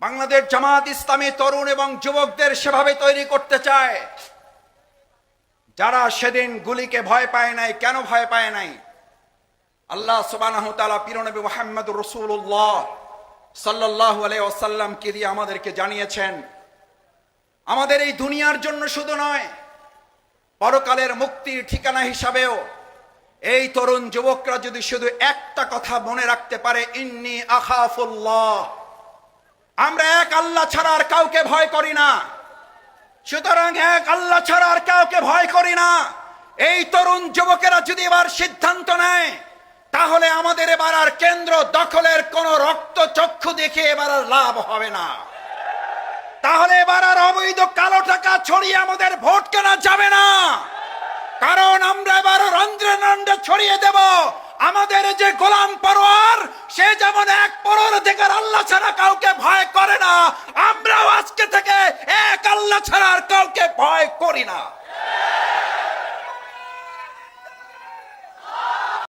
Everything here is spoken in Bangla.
বাংলাদেশ জামাত ইসলামী তরুণ এবং যুবকদের সেভাবে তৈরি করতে চায় যারা সেদিন গুলিকে ভয় পায় নাই। কেন ভয় পায় নাই? আল্লাহ সুবহানাহু ওয়া তাআলা প্রিয় নবী মুহাম্মদুর রাসূলুল্লাহ সাল্লাল্লাহু আলাইহি ওয়াসাল্লামকে দিয়ে আমাদেরকে জানিয়েছেন, আমাদের এই দুনিয়ার জন্য শুধু নয়, পরকালের মুক্তির ঠিকানা হিসাবেও এই তরুণ যুবকরা যদি শুধু একটা কথা মনে রাখতে পারে, ইন্নী আখাফুল্লাহ, আমরা এক আল্লাহ ছাড়া আর কাউকে ভয় করি না। সুতরাং এক আল্লাহ ছাড়া আর কাউকে ভয় করি না। এই তরুণ যুবকেরা যদি এবার সিদ্ধান্ত নেয়, তাহলে আমাদের এবার আর কেন্দ্র দখলের কোন রক্ত চক্ষু দেখে এবার আর লাভ হবে না। তাহলে এবার আর অবৈধ কালো টাকা ছড়িয়ে আমাদের ভোট কেনা যাবে না। কারণ আমরা এবার রন্ধ্রে রন্ধ্রে ছড়িয়ে দেব আমাদের যে গোলাম পরোয়ার, সে যেমন এক পরোয়ারদিগার আল্লাহ ছাড়া কাউকে ভয় করে না, আমরাও আজকে থেকে এক আল্লাহ ছাড়া আর কাউকে ভয় করি না।